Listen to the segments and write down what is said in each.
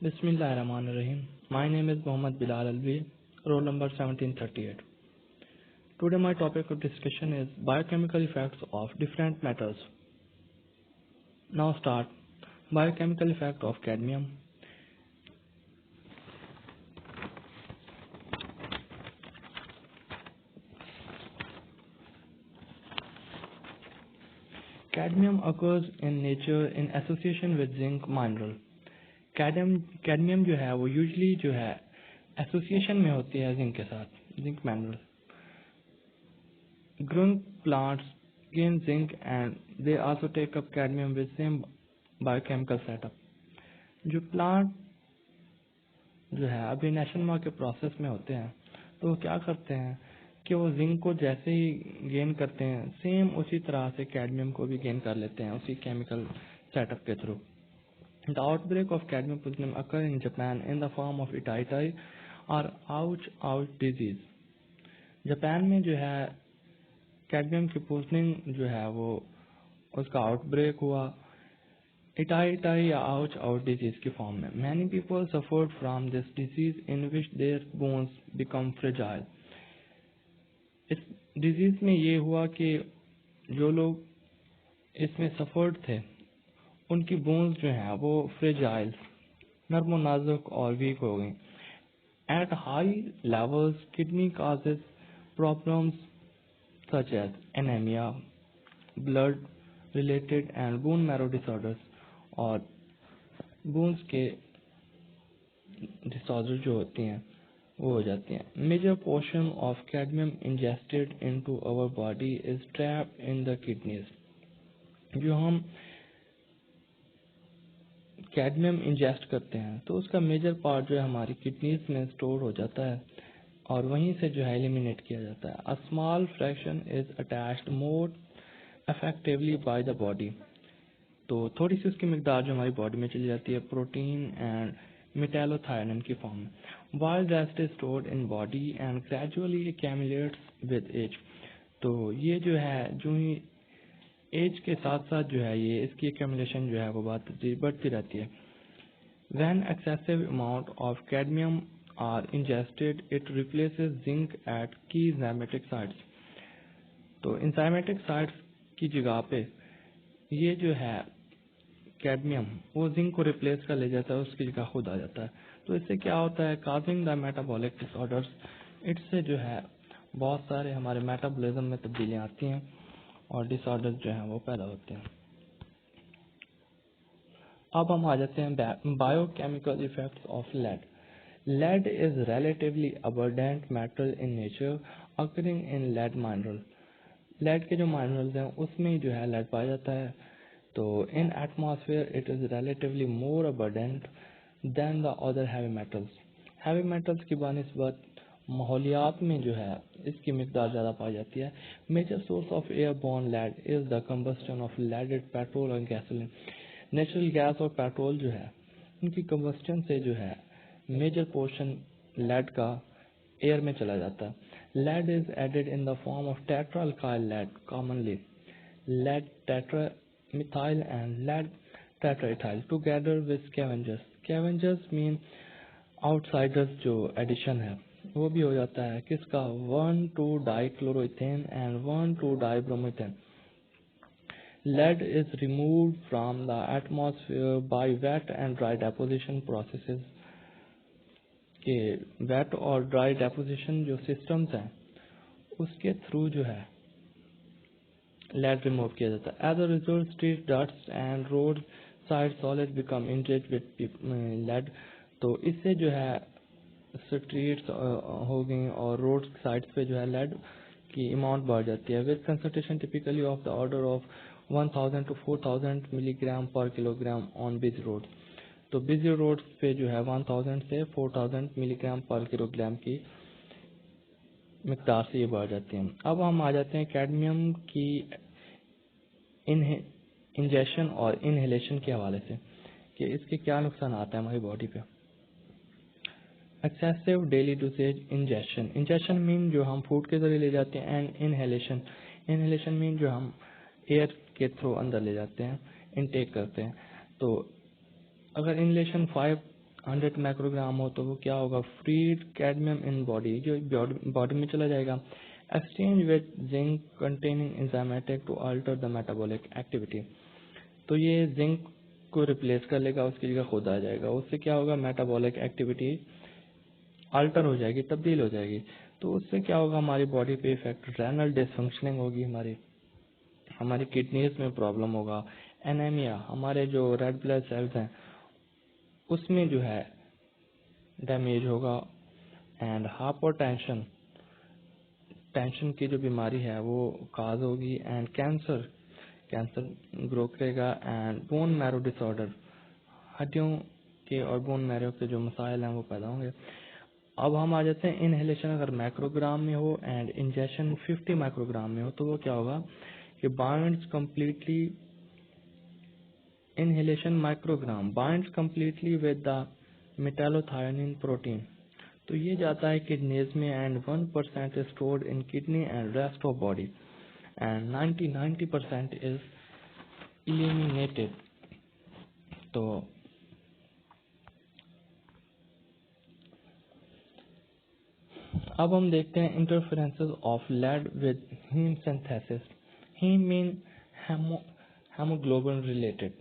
Bismillahirrahmanirrahim. My name is Mohammad Bilal Alvi, roll number 1738. Today my topic of discussion is biochemical effects of different metals. Now start. Biochemical effect of cadmium. Cadmium occurs in nature in association with zinc mineral. Cadmium जो है वो usually जो है association में होती है zinc के साथ, zinc mineral. Growing plants gain zinc and they also take up cadmium with same biochemical setup. जो प्लांट जो है अभी नेशन मार्क के प्रोसेस में होते हैं तो वो क्या करते हैं कि वो जिंक को जैसे ही गेन करते हैं सेम उसी तरह से कैडमियम को भी गेन कर लेते हैं उसी केमिकल सेटअप के through. The outbreak of cadmium poisoning occur in Japan in the form of itai or ouch disease. Japan में जो है कैडमियम की पोइजनिंग जो है वो उसका आउटब्रेक हुआ इटाई या आउच डिजीज की फॉर्म में. Many people suffered from this disease in which their bones become fragile. इस डिजीज में ये हुआ कि जो लोग इसमें सफर्ड थे उनकी बोन्स जो हैं वो फ्रेजाइल, नर्म नाजुक और वीक हो गई. At high levels kidney causes problems such as anaemia, blood related and bone marrow disorders, और बोन्स के डिसऑर्डर जो होती हैं वो हो जाती हैं. Major portion of cadmium ingested into our body is trapped in the kidneys. जो हम कैडमियम इंजेस्ट करते हैं तो उसका मेजर पार्ट जो है हमारी किडनीज में स्टोर हो जाता है और वहीं से जो है एलिमिनेट किया जाता है. A small fraction is attached more effectively by the body. तो थोड़ी सी उसकी मिकदार जो हमारी बॉडी में चली जाती है प्रोटीन एंड मेटालोथायोनिन की फॉर्म में. While rest is stored in body and gradually accumulates with age. तो ये जो है जो ही एज के साथ साथ जो है ये इसकी एक्यूमुलेशन जो है वो बढ़ती रहती है. When excessive amount of cadmium are ingested, it replaces zinc at key enzymatic sites. तो enzymatic sites की जगह पे ये जो है कैडमियम वो जिंक को रिप्लेस कर ले जाता है, उसकी जगह खुद आ जाता है. तो इससे क्या होता है, काजिंग द मेटाबॉलिक डिसऑर्डर्स. इससे जो है बहुत सारे हमारे मेटाबॉलिज्म में तब्दीलियां आती हैं और डिसऑर्डर्स जो हैं वो पैदा होते हैं. अब हम आ जाते हैं biochemical effects of lead. Lead is relatively abundant metal in nature occurring in lead mineral. Lead के जो माइनरल्स हैं उसमें जो है लेड पाया जाता है. तो in atmosphere it is relatively more abundant than the other heavy metals. Heavy metals की बानिस्बत माहौलियात में जो है इसकी मिकदार ज़्यादा पाई जाती है. Major source of airborne lead is the combustion of leaded petrol और गैसोलीन. नेचुरल गैस और पेट्रोल जो है उनकी कंबस्टन से जो है मेजर पोर्शन लेड का एयर में चला जाता है. Lead is added in the form of tetra alkyl lead, commonly lead tetra methyl and lead tetra ethyl together with scavengers. Scavengers mean outsiders. जो एडिशन है वो भी हो जाता है किसका, 1,2-डाइक्लोरोइथेन and 1,2-डाइब्रोमीथेन. Lead is removed from the atmosphere by wet and dry deposition processes. के wet और dry deposition जो systems हैं उसके थ्रू जो है lead remove किया जाता है. As a result, street dust and road side solids become enriched with lead. तो इससे जो है स्ट्रीट्स हो गई और रोड साइड्स पे जो है लेड की अमाउंट बढ़ जाती है. With concentration typically of the order of 1000 to 4000 milligram पर किलोग्राम ऑन बिजी रोड. तो बिजी रोड पे जो है 1000 से 4000 मिलीग्राम पर किलोग्राम की मिकदार से ये बढ़ जाती है. अब हम आ जाते हैं कैडमियम की इंजेक्शन और इनहेलेशन के हवाले से कि इसके क्या नुकसान आता है हमारी बॉडी पे. Excessive daily dosage injection. Injection mean जो हम फूड के जरिए ले जाते हैं एंड इनहेलेशन मीन जो हम एयर के थ्रू अंदर ले जाते हैं, इनटेक करते हैं. तो अगर इनहेलेशन 5 100 माइक्रोग्राम हो तो वो क्या होगा, फ्रीड कैडमियम इन बॉडी, जो बॉडी में चला जाएगा, exchange with zinc containing enzymatic to alter the metabolic activity. तो ये जिंक को रिप्लेस कर लेगा, उसकी जगह खुद आ जाएगा, उससे क्या होगा, मेटाबॉलिक एक्टिविटी अल्टर हो जाएगी, तब्दील हो जाएगी। तो उससे क्या होगा, हमारी बॉडी पे इफेक्ट, रेनल डिसफंक्शनिंग होगी, हमारी किडनीज में प्रॉब्लम होगा, एनीमिया, हमारे जो रेड ब्लड सेल्स हैं उसमें जो है डैमेज होगा, एंड हाइपरटेंशन, टेंशन की जो बीमारी है वो काज होगी, एंड कैंसर ग्रो करेगा, एंड बोन मैरो डिसऑर्डर, हड्डियों के और बोन मैरो के जो मसाइल हैं वो पैदा होंगे। अब हम आ जाते हैं इनहेलेशन, अगर माइक्रोग्राम में हो एंड इंजेक्शन 50 माइक्रोग्राम में हो तो वो क्या होगा कि binds completely, inhalation microgram binds completely with the metallothionein protein. तो ये जाता है किडनीज में, and 1% is stored in kidney and rest of body, and 90% is eliminated. तो अब हम देखते हैं interferences of lead with heme synthesis. Heme mean hemoglobin related.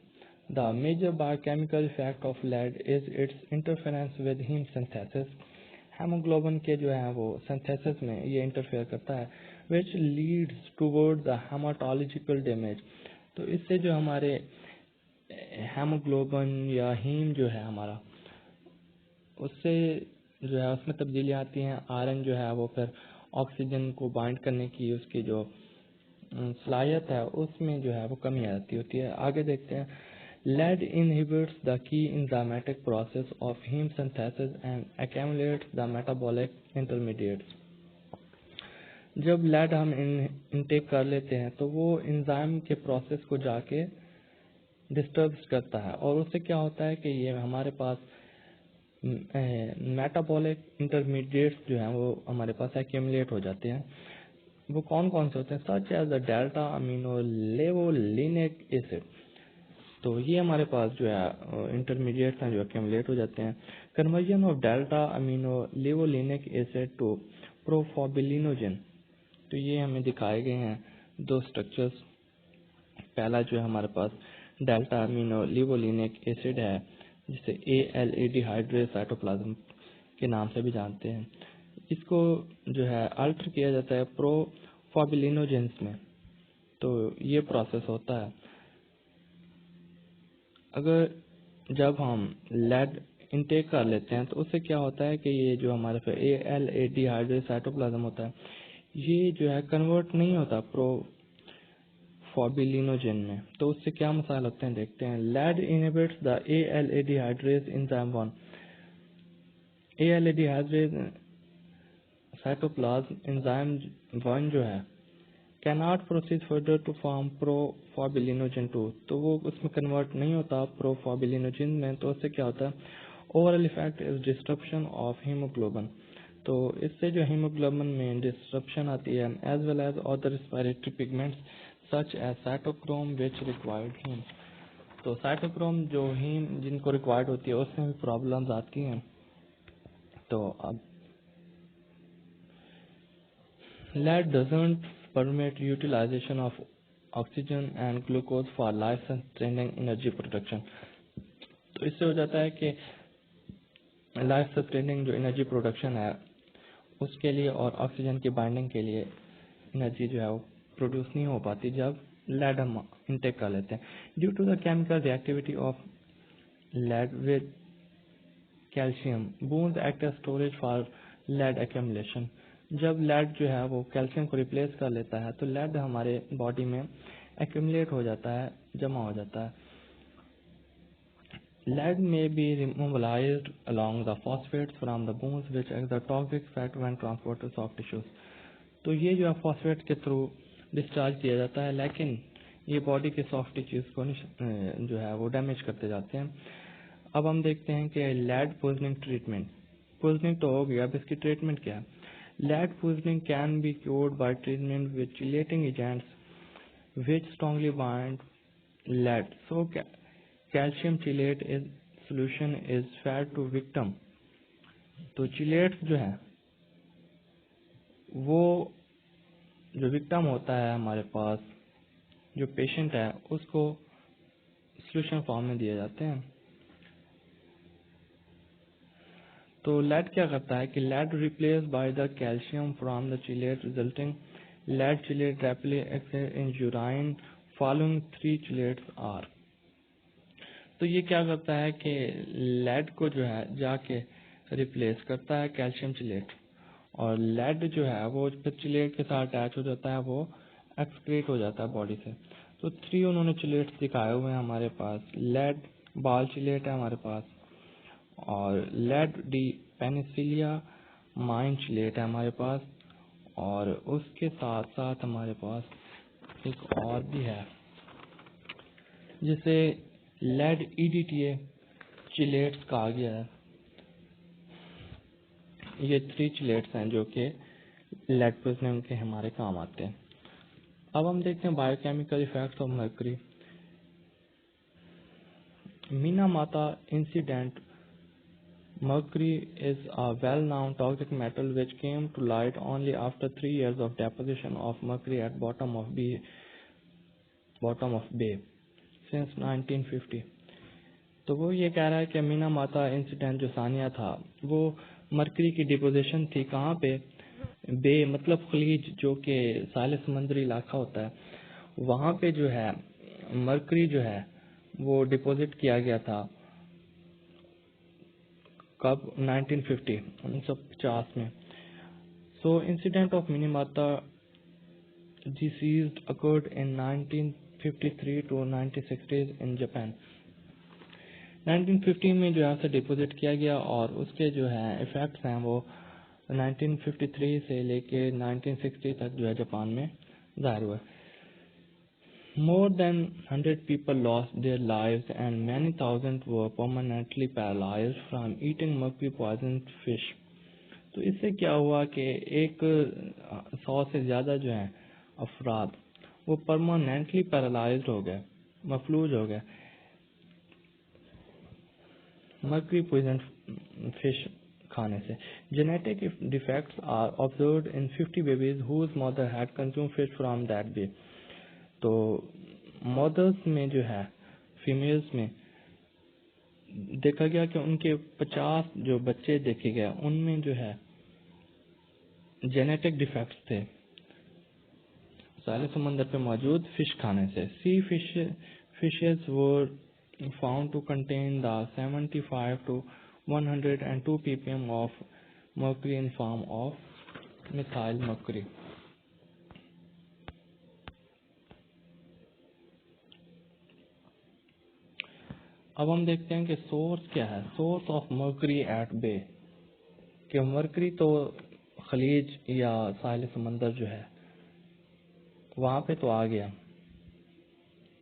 The major biochemical effect of lead is its interference with heme synthesis. Haemoglobin के जो है वो synthesis में ये इंटरफेयर करता है, which leads toward the hematological damage. तो इससे जो हमारे हेमोग्लोबिन या हीम जो है हमारा, उससे जो है उसमें तब्दीली आती हैं। आयरन जो है वो फिर ऑक्सीजन को बाइंड करने की उसकी जो सलाहियत है उसमें जो है वो कमी आती होती है। आगे देखते हैं, lead inhibits the key enzymatic process of heme synthesis and accumulates the metabolic intermediates. जब lead हम इनटेक कर लेते हैं तो वो एंजाइम के प्रोसेस को जाके डिस्टर्ब करता है, और उससे क्या होता है कि ये हमारे पास मेटाबॉलिक इंटरमीडिएट्स जो हैं वो हमारे पास एक्यूमुलेट हो जाते हैं। वो कौन कौन से होते हैं, such as the delta amino levulinic acid. तो ये हमारे पास जो है इंटरमीडिएट्स हैं जो एक्यूमुलेट हो जाते हैं। Conversion of delta amino levulinic acid to porphobilinogen. तो ये हमें दिखाए गए हैं दो स्ट्रक्चर्स। पहला जो है हमारे पास डेल्टा अमीनो लेवोलिनिक एसिड है, जिसे ALA डिहाइड्रेट साइटोप्लाज्म के नाम से भी जानते हैं। इसको जो है अल्टर किया जाता है प्रोफॉबिलिनोजेंस में। तो ये प्रोसेस होता है। अगर जब हम लेड इनटेक कर लेते हैं तो उससे क्या होता है कि ये जो हमारे पे ALA डिहाइड्रेट साइटोप्लाज्म होता है, ये जो है कन्वर्ट नहीं होता प्रोफॉबिलिनोजेन में। तो उससे क्या मसाइल होते हैं देखते हैं। Lead inhibits the ALA dehydrase enzyme 1। ALA dehydrase cytoplasm enzyme 1 जो है cannot proceed further to form porphobilinogen 2। तो वो उसमें कन्वर्ट नहीं होता प्रोफॉबिलिनोजेन में। तो उससे क्या होता है, overall effect is disruption of haemoglobin. तो इससे जो हीमोग्लोबिन में डिस्ट्रप्शन आती है, as well as other respiratory pigments such as cytochrome which required heme. तो साइटोक्रोम जो हीम जिनको रिक्वायर्ड होती है उसमें भी प्रॉब्लम्स आती हैं। तो अब lead doesn't permit utilization of oxygen and glucose for life sustaining energy production. तो इससे हो जाता है कि लाइफ सस्टेनिंग जो एनर्जी प्रोडक्शन है उसके लिए और ऑक्सीजन की बाइंडिंग के लिए एनर्जी जो है वो प्रोड्यूस नहीं हो पाती जब लेड हम इंटेक कर लेते हैं। Due to the chemical reactivity of lead with calcium, bones act as storage for lead accumulation. जब लेड जो है वो कैल्शियम को रिप्लेस कर लेता है तो लेड हमारे बॉडी में एक्यूमुलेट हो जाता है, जमा हो जाता है। लेड में be remobilized along the phosphates from the bones which act the toxic fat when transported to soft tissues. तो ये जो है फॉस्फेट के थ्रू डिस्चार्ज किया जाता है, लेकिन ये बॉडी के सॉफ्ट टिश्यूज को जो है वो डैमेज करते जाते हैं। अब हम देखते हैं कि लेड पॉइजनिंग ट्रीटमेंट। पॉइजनिंग तो हो गया, अब इसकी ट्रीटमेंट क्या है। Lead poisoning can be cured by treatment with chelating agents which strongly bind lead. So calcium chelate is solution is fed to victim. तो चिलेट्स जो है वो जो विक्टिम होता है हमारे पास, जो पेशेंट है, उसको सोल्यूशन फॉर्म में दिए जाते हैं। तो लेड क्या करता है कि lead replace by the calcium from the chelate, resulting lead chelate rapidly exchange in urine following 3 chelates are. तो ये क्या करता है कि लेड को जो है जाके रिप्लेस करता है कैल्शियम चिलेट, और लेड जो है वो जब चिलेट के साथ अटैच हो जाता है वो एक्सक्रीट हो जाता है बॉडी से। तो 3 उन्होंने चिलेट्स दिखाए हुए हैं हमारे पास। लेड बाल चिलेट है हमारे पास, और lead D penicillamine chelate है हमारे पास, और उसके साथ साथ हमारे पास एक और भी है जिसे लेड ईडीटीए चिलेट्स कहा गया है। ये 3 चिलेट्स हैं जो कि लेड पोइजनिंग के हमारे काम आते हैं। अब हम देखते हैं biochemical effects of mercury. मिनामाता incident. Mercury is a well-known toxic metal which came to light only after 3 years of deposition of mercury at bottom of bay since 1950। तो वो ये कह रहा है कि मिनामाता इंसिडेंट जो सानिया था वो मरकरी की डिपोजिशन थी। कहाँ पे? बे मतलब खलीज, जो कि साहिल समुद्री इलाका होता है, वहाँ पे जो है मरकरी जो है वो डिपॉजिट किया गया था। कब? 1950 में। So incident of Minamata disease occurred in 1953 to 1960s in Japan। 1950 में जो है उसे डिपोजिट किया गया, और उसके जो है इफेक्ट्स हैं वो 1953 से लेके 1960 तक जो है जापान में जाहिर हुआ। More than 100 people lost their lives and many thousands were permanently paralyzed from eating mercury poisoned fish। तो इससे क्या हुआ कि 100 से ज्यादा जो है अफराद वो परमानेंटली पैरालाइज्ड हो गए, मफलूज हो गए मर्क्यूरी पॉइजन फिश खाने से। Genetic defects are observed in 50 babies whose mother had consume fish from that bay. तो मदर्स में जो है, फीमेल्स में देखा गया कि उनके 50 जो बच्चे देखे गए उनमें जो है जेनेटिक डिफेक्ट्स थे साहिल समंदर पे मौजूद फिश खाने से। Sea fishes were found to contain the 75 to 102 ppm of mercury in form of methyl mercury। अब हम देखते हैं कि सोर्स क्या है। Source of mercury at bay, कि मर्करी तो खलीज या साहिल समंदर जो है वहां पे तो आ गया,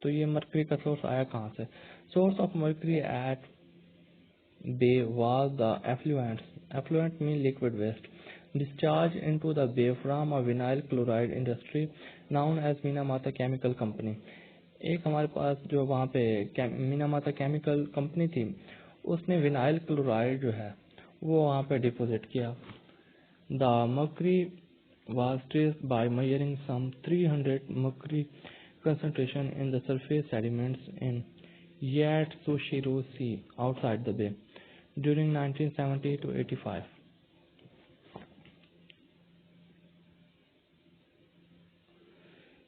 तो ये मर्करी का सोर्स आया कहाँ से? Source of mercury at bay was the effluent mean liquid waste discharge into the bay from a vinyl chloride industry known as Minamata chemical company. एक हमारे पास जो वहाँ पे मीनामाता केमिकल कंपनी थी, उसने विनाइल क्लोराइड जो है वो वहाँ पे डिपोजिट किया। The mercury was traced by measuring some 300 mercury concentration in the surface sediments in Yatsushiro Sea outside the bay during 1970 to 85।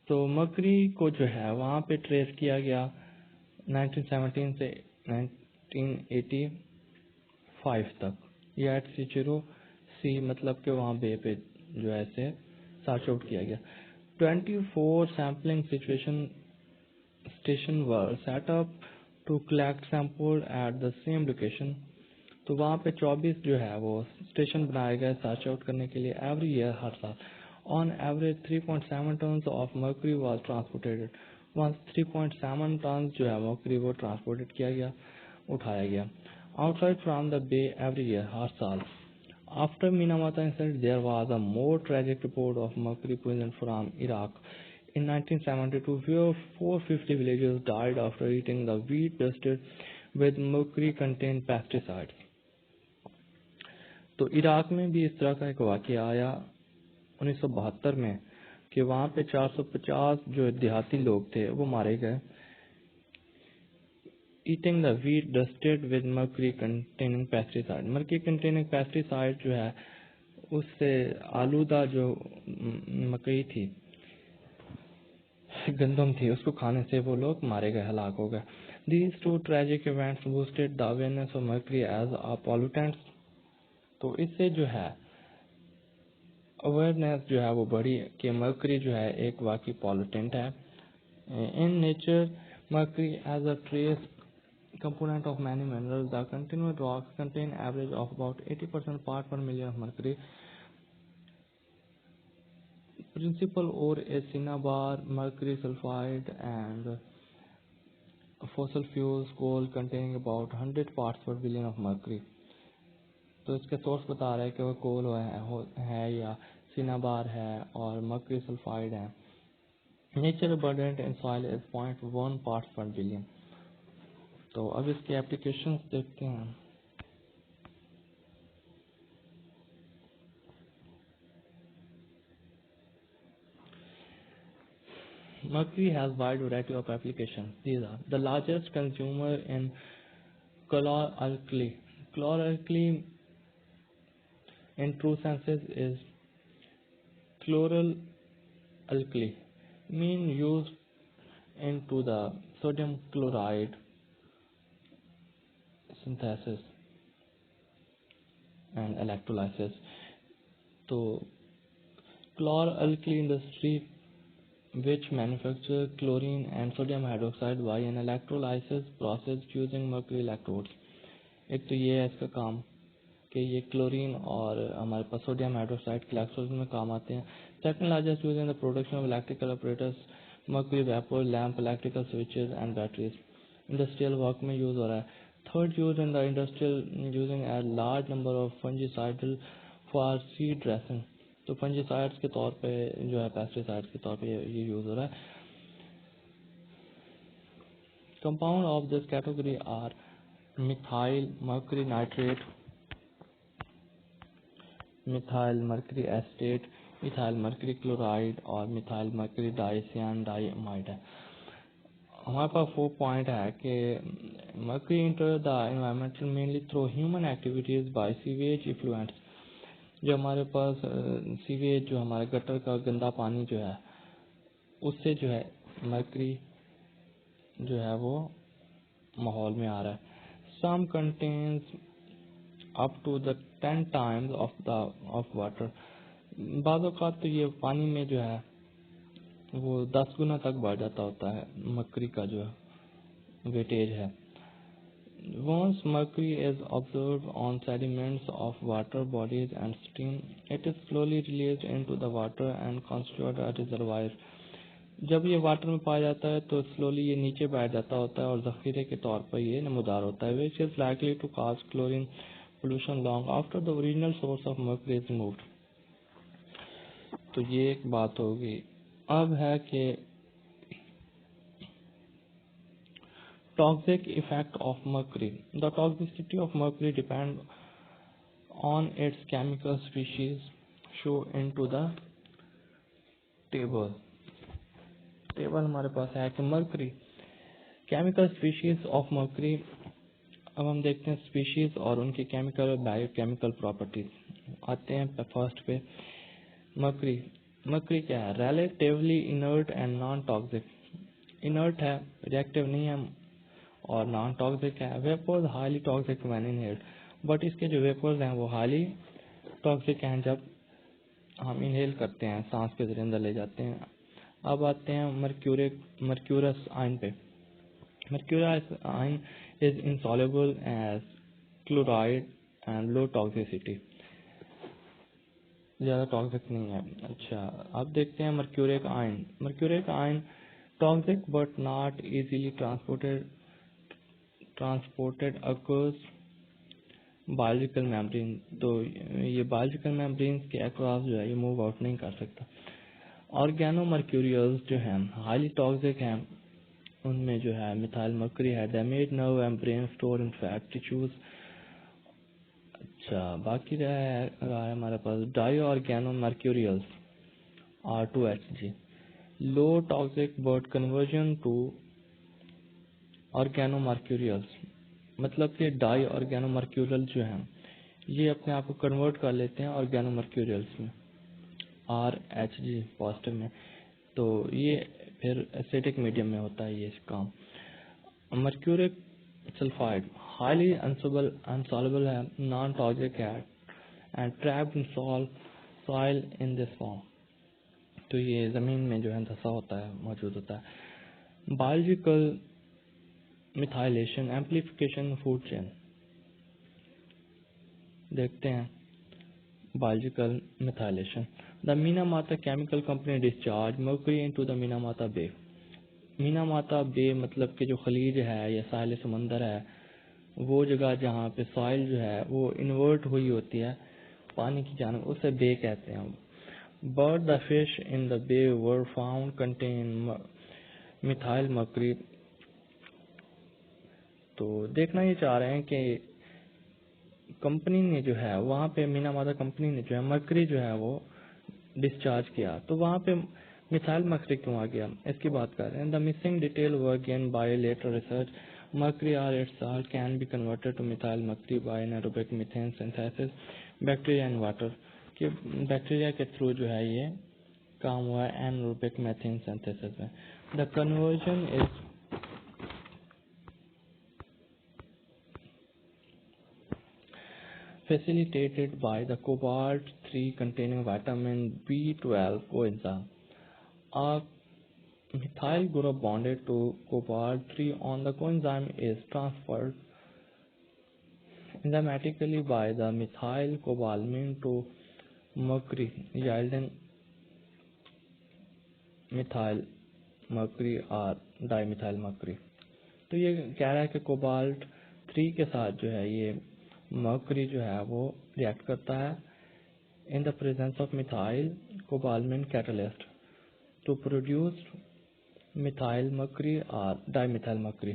तो मर्करी को जो है वहाँ पे ट्रेस किया गया 1917 से 1985 तक। यात्सुशिरो सी मतलब कि वहाँ बे पे जो है इसे सर्च आउट किया गया। 24 sampling station were set up to collect sample at the same location. तो वहाँ पे 24 जो है वो स्टेशन बनाए गए सर्च आउट करने के लिए एवरी ईयर, हर साल। On average 3.7 tonne of mercury was transported. वहाँ 3.7 टन जो है मर्करी वो ट्रांसपोर्टेड किया गया, उठाया गया outside from the bay every year, हर साल। After Minamata incident, there was a more tragic report of mercury poison from Iraq in 1972, where 450 villagers died after eating the wheat-dusted with mercury contained pesticides. तो Iraq में भी इस तरह का एक वाक़या आया 1972 में कि वहाँ पे 450 जो देहाती लोग थे वो मारे गए eating the wheat dusted with mercury containing pesticide. Mercury containing pesticide जो है उससे आलूदा जो मकई थी, गंदम थी, उसको खाने से वो लोग मारे गए, हलाक हो गए। These two tragic events boosted the awareness of mercury as a pollutant। तो इससे जो है अवेयरनेस जो है वो बढ़ी कि मर्क्यूरी जो है एक वाकई पॉल्यूटेंट है। In nature mercury as a trace component of many minerals, the continued rocks contain average of about 80% part per million of mercury. Principal ore is cinnabar, mercury sulfide, and fossil fuels coal containing about 100 parts per billion of mercury. तो इसके source बता रहा है कि वो कोल है या cinnabar है और मर्क्यूरी सल्फाइड है। Nature abundant in soil is 0.1 parts पर बिलियन। तो अब इसके एप्लीकेशंस देखते हैं। Mercury has wide variety of applications. These are the largest consumer in chloralkali. Chloralkali in true senses is chloral alkali, mean used into the sodium chloride synthesis and electrolysis. So chloralkali industry which manufacture chlorine and sodium hydroxide by an electrolysis process using mercury electrodes। एक तो ये है इसका काम कि ये chlorine और हमारे पास सोडियम हाइड्रोक्साइड के इलेक्ट्रोड्स में काम आते हैं। Second largest use in the production of electrical operators, mercury vapour lamp, electrical switches and batteries, industrial work में यूज हो रहा है। Third use in the industrial using a large number of fungicidal for seed dressing. तो fungicides के तौर पे जो है पेस्टिसाइड्स के तौर पे ये यूज हो रहा है। Compound of this category are methyl mercury nitrate, methyl mercury acetate, methyl mercury chloride और मिथाइल मर्क्यूरी डाइसियानाइड है। हमारे पास 4 पॉइंट है कि mercury enter the environment mainly through human activities by sewage effluents. जो हमारे पास सीवेज जो हमारे गटर का गंदा पानी जो है उससे जो है मर्क्यूरी जो है वो माहौल में आ रहा है। Some contains up to the 10 times of water. बाज़ औक़ात तो ये पानी में जो है वो 10 गुना तक बढ़ जाता होता है मर्क्यूरी का जो वेटेज है। Once mercury is observed on sediments of water bodies and stream, it is slowly released into the water and constitute a reservoir। जब ये वाटर में पाया जाता है तो स्लोली ये नीचे बैठ जाता होता है और जखीरे के तौर पर ये नमूदार होता है। Which is likely to cause chlorine pollution long after the original source of mercury is removed। तो ये एक बात होगी। अब है कि toxic effect of mercury। The toxicity of mercury depends on its chemical species shown into the table। Table हमारे पास है कि mercury chemical species of mercury. अब हम देखते हैं स्पीशीज और उनकी केमिकल और बायोकेमिकल प्रॉपर्टीज। आते हैं फर्स्ट पे मर्क्यूरी। मर्क्यूरी क्या है? Relatively inert and non toxic. Inert है, रिएक्टिव नहीं है और नॉन टॉक्सिक है। Vapours highly toxic when inhaled, but इसके जो वेपर्स हैं वो हाईली टॉक्सिक हैं जब हम इनहेल करते हैं, सांस के जरिए अंदर ले जाते हैं। अब आते हैं मर्क्यूरस आयन पे। Mercurous ion is insoluble as chloride and low toxicity, ज़्यादा टॉक्सिक नहीं है। अच्छा, अब देखते हैं mercuric ion. Mercuric ion toxic but not easily transported across biological membrane. तो ये बायोलॉजिकल मेम्ब्रेन्स के अक्रॉस जो है ये मूव आउट नहीं कर सकता। ऑर्गेनो मर्क्यूरियल्स जो हैं हाईली टॉक्सिक हैं उनमें जो है मिथाइल मर्करी है, damage nerve and brain store in fat tissues. अच्छा, बाकी रहा है हमारे पास di organo mercurials R2Hg, low toxic but conversion to organo mercurials, मतलब कि डाई ऑर्गेनो मर्क्यूरियल जो हैं ये अपने आप को कन्वर्ट कर लेते हैं ऑर्गेनो मर्क्यूरियल्स में, RH पॉजिटिव में, तो ये फिर एसिडिक मीडियम में होता है ये इस काम। मर्क्यूरिक सल्फाइड हाईली अनसॉल्युबल है, नॉन टॉक्सिक है and trapped in soil in this form, तो ये जमीन में जो है धंसा होता है, मौजूद होता है। Biological methylation amplification food chain, देखते हैं biological methylation. The Minamata chemical company discharge mercury into the Minamata bay. Minamata bay मतलब कि जो खलीज है या साहिल समंदर है, वो जगह जहाँ पे सॉइल जो है वो इन्वर्ट हुई होती है पानी की जानब, उसे बे कहते हैं। But the fish in the bay were found contain methyl mercury. तो देखना ये चाह रहे हैं कि कंपनी ने जो है वहाँ पे मीनामाता कंपनी ने जो है मर्क्यूरी जो है वो डिस्चार्ज किया, तो वहाँ पे मिथाइल मर्क्यूरी क्यों आ गया, इसकी बात कर रहे हैं। The missing detail work in by later research mercury or its salt can be converted to methyl mercury by anaerobic methane synthesis bacteria and water, कि बैक्टीरिया के थ्रू जो है ये काम हुआ है एनारोबिक मीथेन सिंथेसिस में। The conversion is facilitated by the cobalt 3 containing vitamin B12 coenzyme. A methyl group bonded to cobalt 3 on the coenzyme is transferred enzymatically by the methyl cobalamin to mercury, yielding methyl mercury or dimethyl mercury। तो ये कह रहा है कि cobalt 3 के साथ जो है ये मर्क्यूरी जो है वो रिएक्ट करता है in the presence of methyl cobalamin catalyst to produce methyl mercury or dimethyl mercury.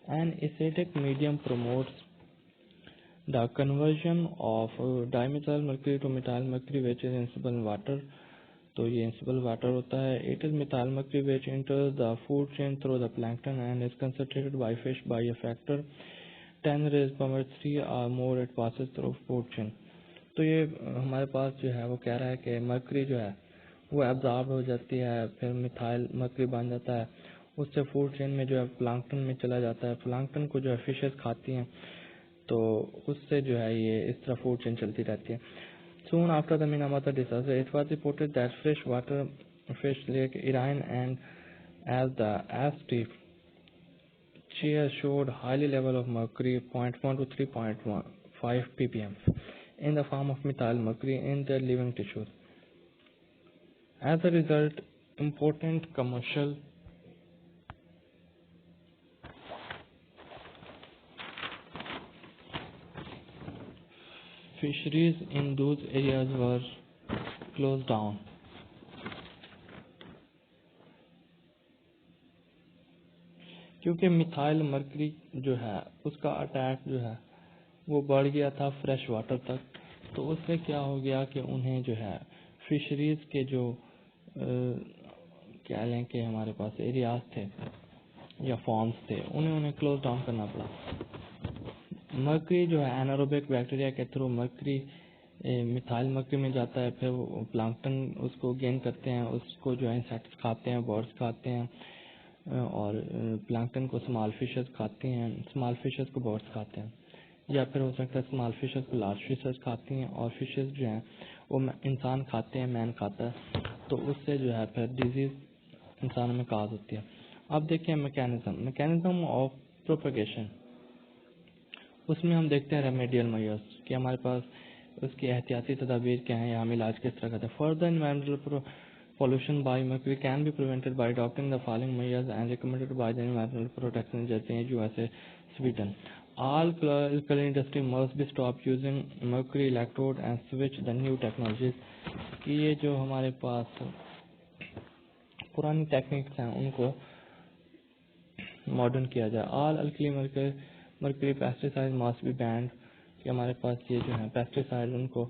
An acidic medium promotes the conversion of dimethyl mercury to methyl mercury which is insoluble in water, तो ये insoluble water होता है। It is methyl mercury which enters the food chain through the plankton and is concentrated by fish by a factor 10 raised power 3 or more it passes through food chain। तो ये हमारे पास जो है वो कह रहा है कि मर्क्यूरी जो है वो एब्जॉर्ब हो जाती है, फिर मिथाइल मर्क्यूरी बन जाता है, उससे फूड चेन में जो है प्लांक्टन में चला जाता है, प्लांक्टन को जो है फिशेस खाती हैं, तो उससे जो है ये इस तरह फूड चेन चलती रहती है। Soon after the Minamata disaster, it was reported that freshwater fish lake Iran and as the Astif Cheer showed highly level of mercury 0.1 to 3.5 ppm in the form of methyl mercury in their living tissues. As a result, important commercial fisheries in those areas were closed down. क्योंकि methyl mercury जो है उसका attack जो है वो बढ़ गया था फ्रेश वाटर तक, तो उससे क्या हो गया कि उन्हें जो है फिशरीज के जो क्या लें कि हमारे पास एरियाज थे या फॉर्म्स थे, उन्हें क्लोज डाउन करना पड़ा। मर्क्यूरी जो है एनारोबिक बैक्टीरिया के थ्रू मर्क्यूरी मिथाइल मर्क्यूरी में जाता है, फिर वो प्लांक्टन उसको गेन करते हैं, उसको जो है इंसेक्ट्स खाते हैं, बर्ड्स खाते हैं, और प्लांक्टन को स्मॉल फिशेस खाती हैं, स्मॉल फिशेस को बर्ड्स खाते हैं, या फिर हो सकता है स्मॉल फिशेस को लार्ज फिशेस खाती हैं, और फिशेस जो हैं वो इंसान खाते हैं, मैन खाता है, तो उससे जो है फिर डिजीज इंसानों में काज होती है। अब देखिए मैकेनिज्म ऑफ प्रोपगेशन, उसमें हम देखते हैं रेमेडियल मेजर्स कि हमारे पास उसकी एहतियाती तदाबीर क्या हैं या हम इलाज किस तरह करते हैं। Further environmental pollution by mercury can be prevented by adopting the following measures and recommended by the Environmental Protection Agency USA, Sweden. All alkali industry must be stop using mercury electrode and switch the new technologies। कि ये जो हमारे पास पुरानी techniques हैं उनको modern किया जाए। All alkali mercury pesticide must be band, कि हमारे पास ये जो है पेस्टिसाइड उनको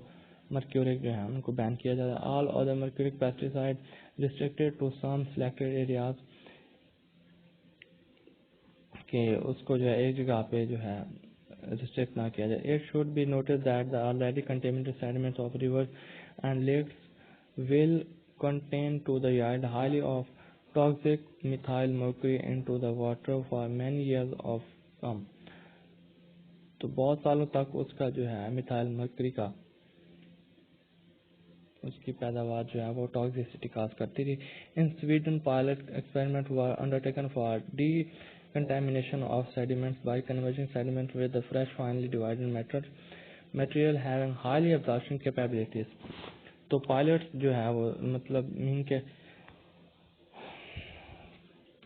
मर्क्यूरिक जो है उनको बैन किया जाए। All other mercuric pesticide restricted to some selected areas, कि उसको जो है एक जगह पे जो है रिस्ट्रिक्ट ना किया जाए। It should be noted that the already contaminated sediments of rivers and lakes will contain to the yield highly of toxic methyl mercury into the water for many years of come। तो बहुत सालों तक उसका जो है methyl mercury का उसकी पैदावार जो है वो टॉक्सिसिटी काज करती रही। इन Sweden pilot experiment were undertaken for decontamination of sediments by converging sediment with the fresh finely divided material having highly absorption capabilities। तो पायलट जो है वो मतलब इनके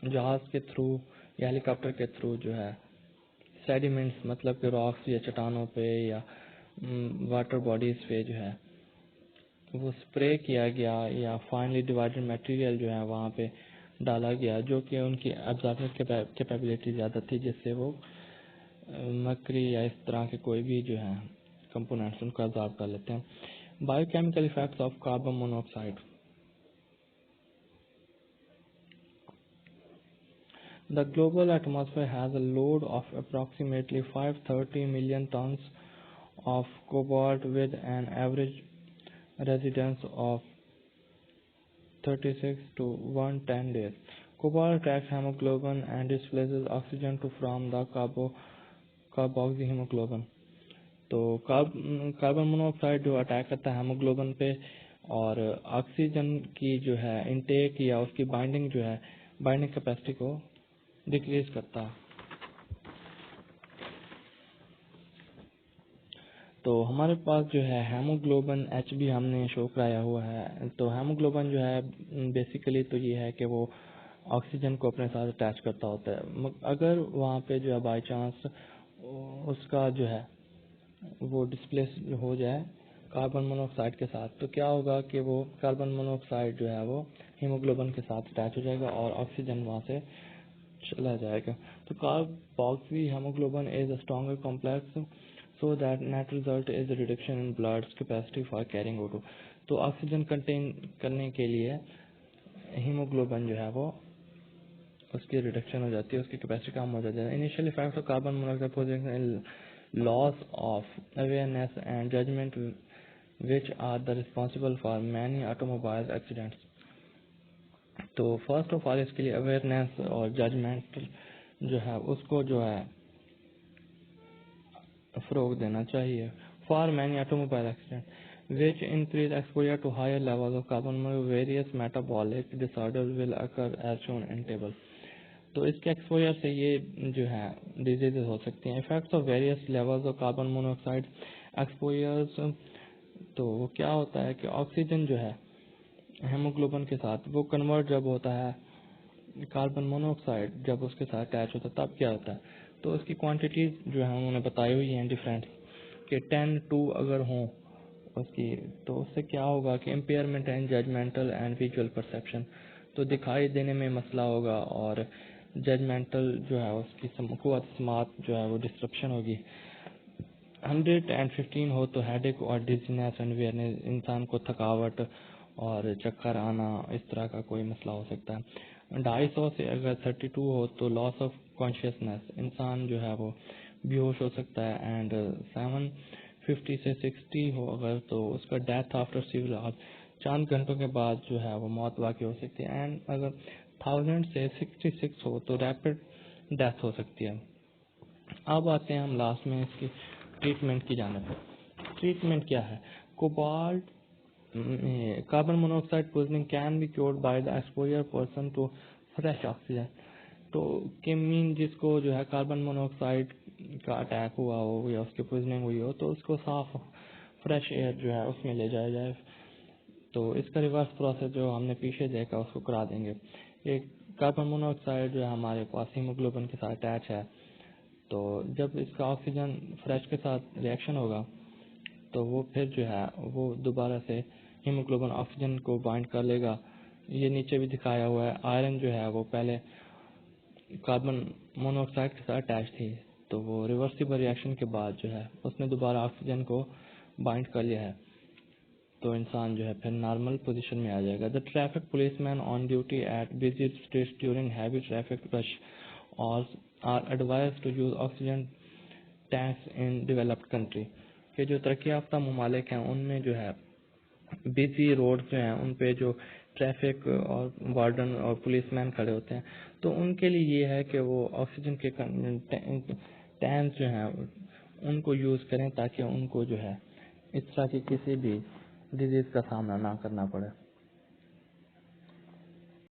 जहाज के थ्रू या हेलीकॉप्टर के थ्रू जो है सेडिमेंट्स मतलब कि रॉक्स या चट्टानों पे या वाटर बॉडीज पे जो है वो स्प्रे किया गया या फाइनली डिवाइडेड मटेरियल जो है वहाँ पे डाला गया, जो कि उनकी एब्जॉर्प्शन कैपेबिलिटी ज़्यादा थी, जिससे वो मर्करी या इस तरह के कोई भी जो है कंपोनेंट्स उनको एब्जॉर्ब कर लेते हैं। Biochemical effects of carbon monoxide. The global atmosphere has a load of approximately 530 million tons of cobalt with an average residence of 36 to 110 days. Cobalt tracks hemoglobin and displaces oxygen from the carboxyhemoglobin। तो carbon monoxide जो attack करता है haemoglobin पे और oxygen की जो है intake या उसकी बाइंडिंग जो है बाइंडिंग कैपेसिटी को डिक्रीज करता है। तो हमारे पास जो है हेमोग्लोबिन Hb हमने शो कराया हुआ है। तो हेमोग्लोबिन जो है बेसिकली तो ये है कि वो ऑक्सीजन को अपने साथ अटैच करता होता है। अगर वहाँ पे जो है बाई चांस उसका जो है वो डिस्प्लेस हो जाए कार्बन मोनोऑक्साइड के साथ, तो क्या होगा कि वो कार्बन मोनोऑक्साइड जो है वो हीमोग्लोबिन के साथ अटैच हो जाएगा और ऑक्सीजन वहाँ से चला जाएगा। तो carboxy haemoglobin is a stronger complex so that net result is a reduction in blood's capacity for carrying O2। तो ऑक्सीजन कंटेन करने के लिए हीमोग्लोबिन जो है वो उसकी रिडक्शन हो जाती है, उसकी कैपेसिटी कम हो जाती है। Initial effect of carbon monoxide position loss of awareness and judgement which are the responsible for many automobile accidents. तो फर्स्ट ऑफ ऑल इसके लिए अवेयरनेस और जजमेंट जो है उसको जो है फरोग देना चाहिए। For many automobile accident which increase exposure to higher level of carbon various metabolic disorder will occur as shown in table. तो इसके एक्सपोजर से ये जो है डिजीजेज हो सकती हैं। Effects of various levels of carbon monoxide exposures. तो वो क्या होता है कि ऑक्सीजन जो है हेमोग्लोबिन के साथ वो कन्वर्ट जब होता है कार्बन मोनोऑक्साइड जब उसके साथ अटैच होता है तब क्या होता है, तो उसकी क्वांटिटीज जो है उन्होंने बताई हुई हैं डिफरेंट कि 10 2 अगर हों उसकी, तो उससे क्या होगा कि impairment and judgemental and visual perception, तो दिखाई देने में मसला होगा और जजमेंटल जो है उसकी कुव्वत समात जो है वो डिस्ट्रप्शन होगी। 115 हो तो हेडेक और डिजीनेस एंड वेयरनेस, इंसान को थकावट और चक्कर आना इस तरह का कोई मसला हो सकता है। 250 से अगर 32 हो तो लॉस ऑफ कॉन्शियसनेस, इंसान जो है वो बेहोश हो सकता है। एंड 750 से 60 हो अगर तो उसका डेथ आफ्टर सिविल लॉस, चंद घंटों के बाद जो है वो मौत वाकई हो सकती है। एंड अगर 1000 से 66 हो तो रैपिड डेथ हो सकती है। अब आते हैं हम लास्ट में इसकी ट्रीटमेंट की जानिब। ट्रीटमेंट क्या है? Cobalt carbon monoxide poisoning can be cured by the exposure person to fresh oxygen. तो मीन जिसको जो है कार्बन मोनोऑक्साइड का अटैक हुआ हो या उसकी पॉइजनिंग हुई हो तो उसको साफ फ्रेश एयर जो है उसमें ले जाया जाए। तो इसका रिवर्स प्रोसेस जो हमने पीछे देखा उसको करा देंगे। एक कार्बन मोनोऑक्साइड जो है हमारे पास हीमोग्लोबिन के साथ अटैच है, तो जब इसका ऑक्सीजन फ्रेश के साथ रिएक्शन होगा तो वो फिर जो है वो दोबारा से हीमोग्लोबिन ऑक्सीजन को बाइंड कर लेगा। ये नीचे भी दिखाया हुआ है। आयरन जो है वो पहले कार्बन मोनोऑक्साइड के साथ अटैच थी, तो वो रिवर्सिबल रिएक्शन के बाद जो है उसने दोबारा ऑक्सीजन को बाइंड कर लिया है, तो इंसान जो है फिर नॉर्मल पोजीशन में आ जाएगा। The traffic policeman on duty at busy streets during heavy traffic rush और are advise to use oxygen tanks in developed country. के जो तरक्की याफ्ता ममालिक हैं उनमें जो है बिजी रोड जो हैं उन पे जो ट्रैफिक और वार्डन और पुलिसमैन खड़े होते हैं, तो उनके लिए ये है कि वो ऑक्सीजन के टैंक जो हैं उनको यूज़ करें ताकि उनको जो है इस तरह की किसी भी डिजीज़ का सामना ना करना पड़े।